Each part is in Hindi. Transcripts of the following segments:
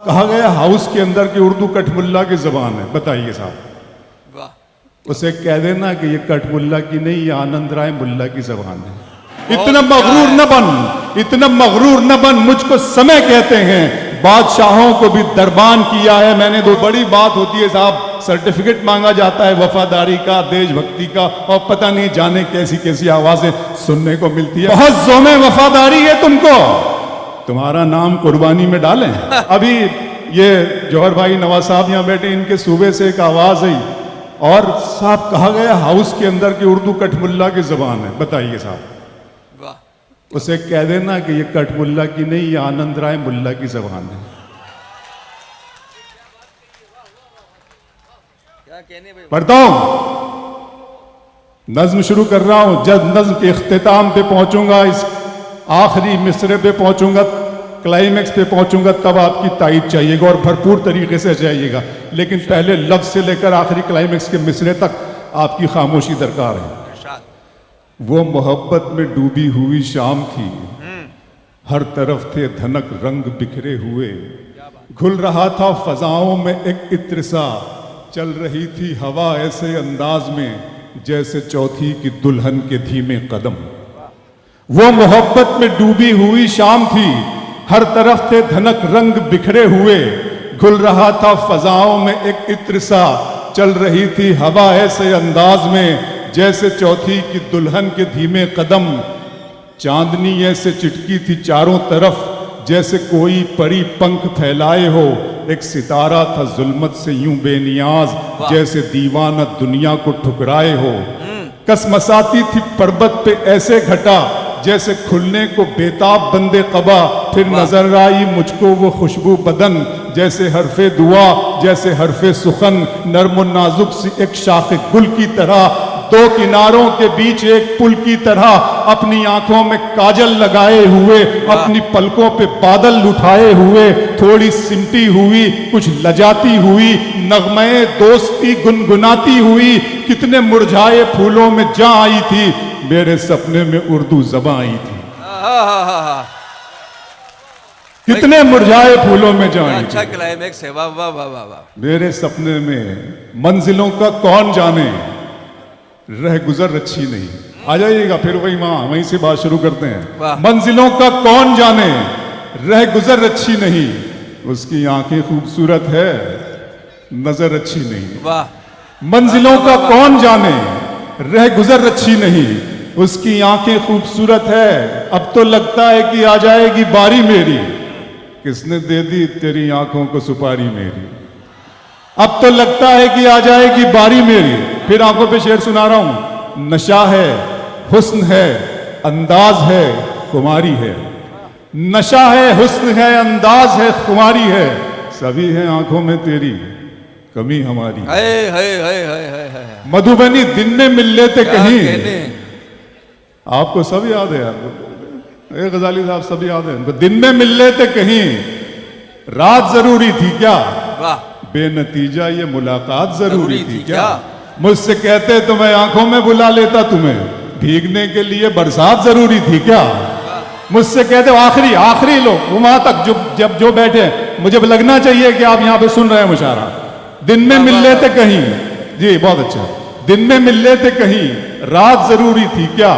कहा गया हाउस के अंदर की उर्दू कठमुल्ला की जबान है। बताइए साहब, उसे कह देना कि ये कठमुल्ला की नहीं, ये आनंद राय मुल्ला की जबान है। इतना मगरूर न बन, इतना मगरूर न बन। मुझको समय कहते हैं, बादशाहों को भी दरबान किया है मैंने। तो बड़ी बात होती है साहब, सर्टिफिकेट मांगा जाता है वफादारी का, देशभक्ति का, और पता नहीं जाने कैसी कैसी आवाजें सुनने को मिलती है। बहुत जोमे वफादारी है तुमको, तुम्हारा नाम कुर्बानी में डालें। अभी ये जौहर भाई नवाज साहब यहाँ बैठे, इनके सूबे से एक आवाज आई और साहब कहा गया हाउस के अंदर की उर्दू कठमुल्ला की जबान है। बताइए साहब, उसे कह देना कि ये कठमुल्ला की नहीं, ये आनंद राय मुल्ला की जबान है। पढ़ता हूं, नज्म शुरू कर रहा हूं। जब नज्म के इख्तिताम पे पहुंचूंगा, इस आखिरी मिसरे पे पहुंचूंगा, क्लाइमेक्स पे पहुंचूंगा, तब आपकी तारीफ चाहिएगा और भरपूर तरीके से चाहिएगा। लेकिन पहले लफ्ज से लेकर आखिरी क्लाइमेक्स के मिसरे तक आपकी खामोशी दरकार है। वो मोहब्बत में डूबी हुई शाम थी, हर तरफ थे धनक रंग बिखरे हुए, घुल रहा था फजाओं में एक इत्र सा, चल रही थी हवा ऐसे अंदाज में जैसे चौथी की दुल्हन के धीमे कदम। वो मोहब्बत में डूबी हुई शाम थी, हर तरफ थे धनक रंग बिखरे हुए, घुल रहा था फजाओं में एक इत्र सा, चल रही थी हवा ऐसे अंदाज में जैसे चौथी की दुल्हन के धीमे कदम। चांदनी ऐसे चिटकी थी चारों तरफ जैसे कोई परी पंख फैलाए हो, एक सितारा था जुल्मत से यूं बेनियाज जैसे दीवाना दुनिया को ठुकराए हो। कसमसाती थी पर्वत पे ऐसे घटा जैसे खुलने को बेताब बंदे कबा, फिर नजर आई मुझको वो खुशबू बदन जैसे हरफे दुआ, जैसे हरफे सुखन, नर्म नाजुक सी एक शाख गुल की तरह, दो किनारों के बीच एक पुल की तरह, अपनी आंखों में काजल लगाए हुए, अपनी पलकों पे बादल उठाए हुए, थोड़ी सिमटी हुई, कुछ लजाती हुई, नगमे दोस्ती गुनगुनाती हुई, कितने मुरझाए फूलों में जा आई थी, मेरे सपने में उर्दू ज़बां आई थी। कितने मुरझाए फूलों में जा आई। अच्छा क्लाइमेक्स है, वाह वाह वाह वाह। मेरे सपने में मंजिलों का कौन जाने, रह गुजर अच्छी नहीं। आ जाइएगा फिर वहीं से बात शुरू करते हैं। मंजिलों का कौन जाने, रह गुजर अच्छी नहीं, उसकी आंखें खूबसूरत है, नजर अच्छी नहीं। वाह। मंजिलों का कौन जाने, रह गुजर अच्छी नहीं, उसकी आंखें खूबसूरत है, अब तो लगता है कि आ जाएगी बारी मेरी, किसने दे दी तेरी आंखों को सुपारी मेरी। अब तो लगता है कि आ जाएगी बारी मेरी। फिर आंखों पे शेर सुना रहा हूं। नशा है, हुस्न है, अंदाज है, खुमारी है। नशा है, हुस्न है, अंदाज है, खुमारी है, सभी है आंखों में तेरी, कमी हमारी। मधुबनी दिन में मिल लेते कहीं। आपको सब याद है यार, गजाली साहब सब याद है। दिन में मिल लेते कहीं, रात जरूरी थी क्या, बेनतीजा ये मुलाकात जरूरी थी क्या। मुझसे कहते तो मैं आंखों में बुला लेता तुम्हें, भीगने के लिए बरसात जरूरी थी क्या। मुझसे कहते आखिरी आखिरी लोग वहां तक जब जो बैठे, मुझे लगना चाहिए कि आप यहां पे सुन रहे हैं मुशारा। दिन में मिल लेते कहीं, जी बहुत अच्छा, दिन में मिल लेते कहीं, रात जरूरी थी क्या,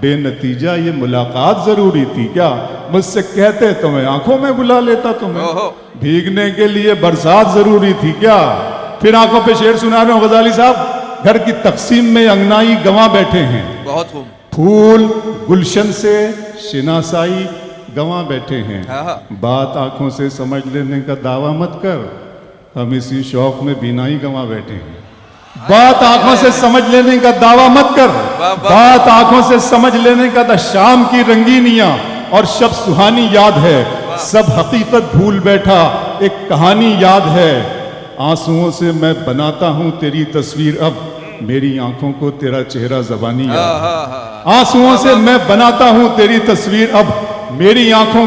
बेनतीजा ये मुलाकात जरूरी थी क्या। मुझसे कहते तो मैं आंखों में बुला लेता तुम्हें, भीगने के लिए बरसात जरूरी थी क्या। फिर आंखों पे शेर सुना रहे हो गजाली साहब। घर की तकसीम में अंगनाई गंवा बैठे हैं, बहुत खूब, फूल गुलशन से शिनासाई गंवा बैठे हैं। बात आंखों से समझ लेने का दावा मत कर, हम इसी शौक में बिनाई गंवा बैठे हैं। बात आंखों से समझ लेने का दावा मत कर, बात आंखों से समझ लेने का शाम की रंगीनियां और शब सुहानी याद है, सब हकीकत भूल बैठा एक कहानी याद है। आंसुओं से मैं बनाता हूं तेरी तस्वीर, अब मेरी आंखों को तेरा चेहरा ज़बानी याद। आंसुओं से मैं बनाता हूं तेरी तस्वीर, अब मेरी आंखों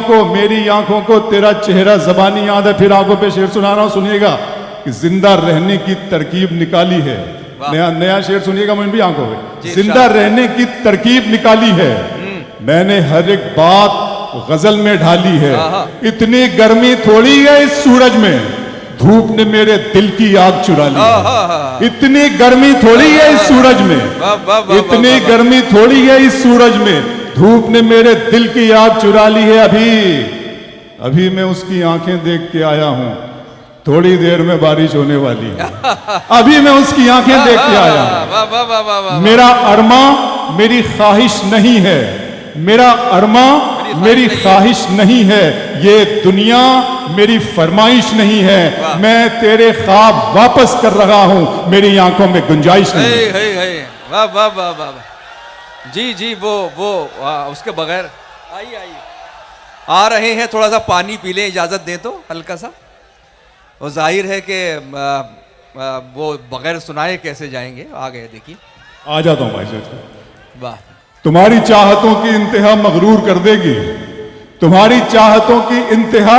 को तेरा चेहरा ज़बानी याद है। फिर आंखों पे शेर सुना रहा हूं, सुनिएगा कि जिंदा रहने की तरकीब निकाली है। नया शेर सुनिएगा, मैं भी आंखों पे, जिंदा रहने की तरकीब निकाली है मैंने, हर एक बात गजल में ढाली है। आहा। इतनी गर्मी थोड़ी है इस सूरज में, धूप ने मेरे दिल की आग चुरा ली आहा। है। इतनी गर्मी थोड़ी है इस सूरज में, वाह, वाह, वाह, इतनी वाह, वाह। गर्मी थोड़ी है इस सूरज में, धूप ने मेरे दिल की आग चुरा ली है। अभी मैं उसकी आंखें देख के आया हूं, थोड़ी देर में बारिश होने वाली है। अभी मैं उसकी आंखें देख के आया हूं। वाह वाह वाह वाह वाह। मेरा अरमा मेरी ख्वाहिश नहीं है, मेरा अरमा मेरी ख्वाहिश नहीं है, ये दुनिया मेरी फरमाइश नहीं है। वाह। मैं तेरे ख्वाब वापस कर रहा हूं, मेरी आंखों में गुंजाइश नहीं है। हे वाह वाह वाह वाह वाह। जी जी वो उसके बगैर आइए आइए, आ रहे हैं, थोड़ा सा पानी पी लें, इजाजत दें तो हल्का सा। वो जाहिर है कि वो बगैर सुनाए कैसे जाएंगे। आ गए, देखिए आ जाता हूं भाई साहब। वाह। तुम्हारी चाहतों की इंतहा मगरूर कर देगी, तुम्हारी चाहतों की इंतहा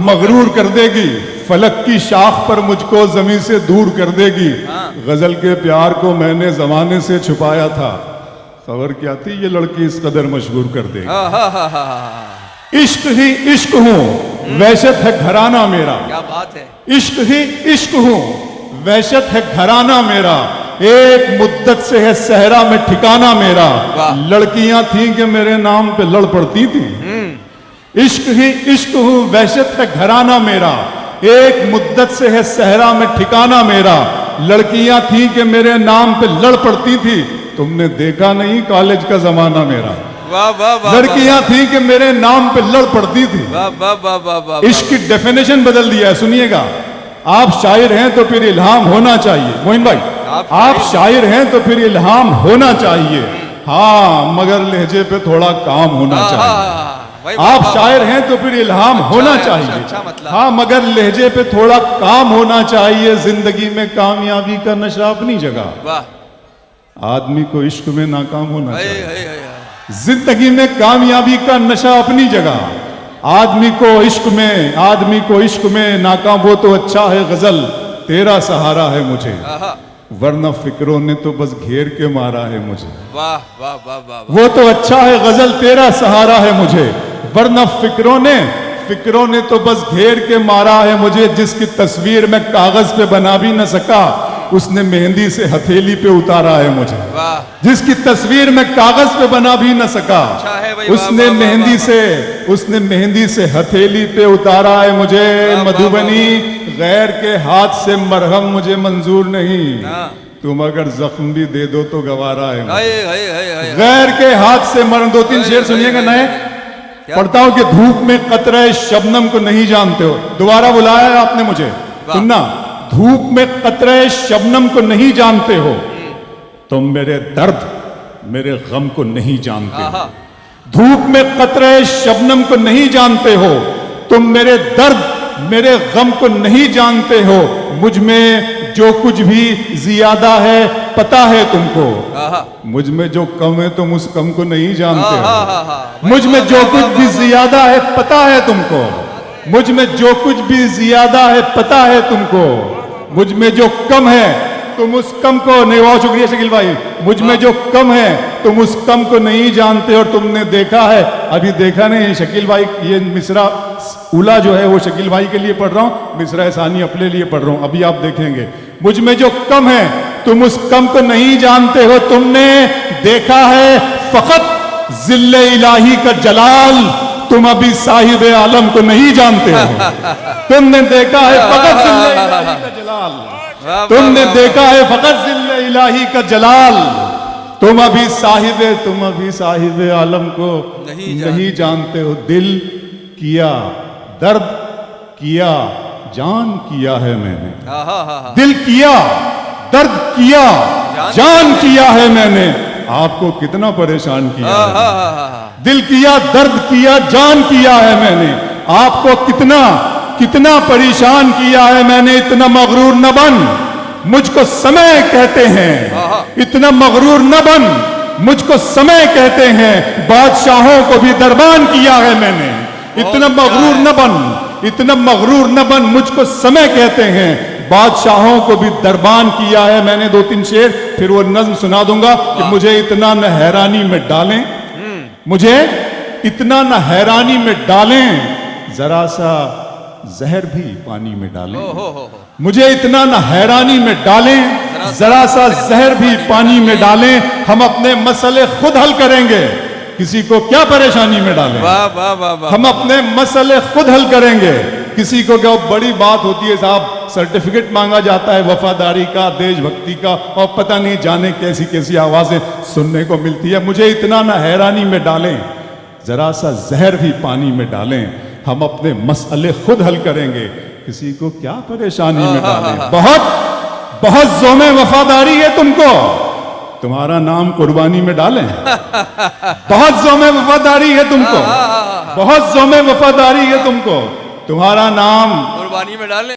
मगरूर कर देगी, फलक की शाख पर मुझको जमीन से दूर कर देगी। हाँ। गजल के प्यार को मैंने जमाने से छुपाया था, खबर क्या थी ये लड़की इस कदर मशहूर कर देगी। इश्क ही इश्क हूं, वहशत है घराना मेरा। क्या बात है। इश्क ही इश्क हूं, वहशत है घराना मेरा, एक मुद्दत से है सहरा में ठिकाना मेरा। वाह। लड़कियां थीं कि मेरे नाम पे लड़ पड़ती थी। इश्क ही इश्क हूं, वहशत है घराना मेरा, एक मुद्दत से है सहरा में ठिकाना मेरा। लड़कियां थीं कि मेरे नाम पे लड़ पड़ती थी, तुमने देखा नहीं कॉलेज का जमाना मेरा। वाह वाह वाह। लड़कियां थीं कि मेरे नाम पे लड़ पड़ती थी। वाह वाह वाह वाह वाह। इश्क की डेफिनेशन बदल दिया है, सुनिएगा। आप शायर हैं तो फिर इल्हाम होना चाहिए। मोइन भाई, आप शायर हैं तो फिर इल्हाम होना चाहिए, हाँ, मगर लहजे पे थोड़ा काम होना चाहिए। आप शायर हैं तो फिर इल्हाम होना चाहिए, अच्छा मतलब। हाँ, मगर लहजे पे थोड़ा काम होना चाहिए। जिंदगी में कामयाबी का नशा अपनी जगह, वाह। आदमी को इश्क में नाकाम होना हे, चाहिए। हे, हे, हे। जिंदगी में कामयाबी का नशा अपनी जगह, आदमी को इश्क में नाकाम हो तो अच्छा है गजल तेरा सहारा है मुझे, आहा। वरना फिक्रों ने तो बस घेर के मारा है मुझे। वाह वाह वाह वाह। वो तो अच्छा है गजल तेरा सहारा है मुझे, वरना फिक्रों ने तो बस घेर के मारा है मुझे। जिसकी तस्वीर मैं कागज पे बना भी न सका, उसने मेहंदी से हथेली पे उतारा है मुझे। वाह। जिसकी तस्वीर मैं कागज पे बना भी न सका, अच्छा है भाई, उसने वाह, वाह, मेहंदी वाह, से उसने मेहंदी से हथेली पे उतारा है मुझे। वाह, वाह, मधुबनी गैर के हाथ से मरहम मुझे मंजूर नहीं, हाँ। तुम अगर जख्म भी दे दो तो गवारा है मुझे। हे, हे, हे, हे, हे। गैर के हाथ से मरहम, दो तीन शेर सुनिएगा नए। पढ़ता हूं कि धूप में कतरे शबनम को नहीं जानते हो, दोबारा बुलाया है आपने मुझे, सुनना। धूप में कतरे शबनम को नहीं जानते हो, तुम मेरे दर्द मेरे गम को नहीं जानते हो। धूप में कतरे शबनम को नहीं जानते हो, तुम मेरे दर्द मेरे गम को नहीं जानते हो। मुझ में जो कुछ भी ज्यादा है पता है तुमको, मुझ में जो कम है तुम उस कम को नहीं जानते हो। मुझ में जो कुछ भी ज्यादा है पता है तुमको, मुझ में जो कुछ भी ज्यादा है पता है तुमको। मुझ में जो कम है तुम उस कम को नहीं, बहुत शुक्रिया शकील भाई। मुझ में जो कम है तुम उस कम को नहीं जानते, और तुमने देखा है, अभी देखा नहीं शकील भाई। ये मिसरा उला जो है वो शकील भाई के लिए पढ़ रहा हूं, मिसरा एहसानी अपने लिए पढ़ रहा हूं, अभी आप देखेंगे। मुझ में जो कम है तुम उस कम को नहीं जानते हो, तुमने देखा है फकत जिल्ले इलाही का जलाल, तुम अभी साहिब आलम को नहीं जानते हो। तुमने देखा है फकत जिल्ले इलाही का जलाल, तुमने देखा है फकत जिल्ले इलाही का जलाल, तुम अभी साहिब आलम को नहीं जानते हो। दिल किया दर्द किया जान किया है मैंने, दिल किया दर्द किया जान किया है मैंने, आपको कितना परेशान किया है। दिल किया दर्द किया जान किया है मैंने, आपको कितना परेशान किया है मैंने। इतना मगरूर न बन, मुझको समय कहते हैं, इतना मगरूर न बन, मुझको समय कहते हैं। बादशाहों को भी दरबान किया है मैंने, इतना मगरूर न बन, इतना मगरूर न बन, मुझको समय कहते हैं। बादशाहों को भी दरबान किया है मैंने। दो तीन शेर फिर वो नज्म सुना दूंगा कि मुझे इतना न हैरानी में डालें, मुझे इतना न हैरानी में डालें, जरा सा जहर भी पानी में डालें। हो। मुझे इतना न हैरानी में डालें, जरा सा जहर भी पानी में डालें। हम अपने मसले खुद हल करेंगे, किसी को क्या परेशानी में डालें। वाह वाह वाह वाह। हम अपने मसले खुद हल करेंगे, किसी को क्या बड़ी बात होती है साहब, सर्टिफिकेट मांगा जाता है वफादारी का, देशभक्ति का, और पता नहीं जाने कैसी कैसी आवाजें सुनने को मिलती है। मुझे इतना ना हैरानी में डालें, जरा सा जहर भी पानी में डालें। हम अपने मसले खुद हल करेंगे, किसी को क्या परेशानी में डालें। बहुत बहुत ज़ोमे वफादारी है तुमको, तुम्हारा नाम कुर्बानी में डालें। बहुत ज़ोमे वफादारी है तुमको, बहुत ज़ोमे वफादारी है तुमको, तुम्हारा नाम कुर्बानी में डालें।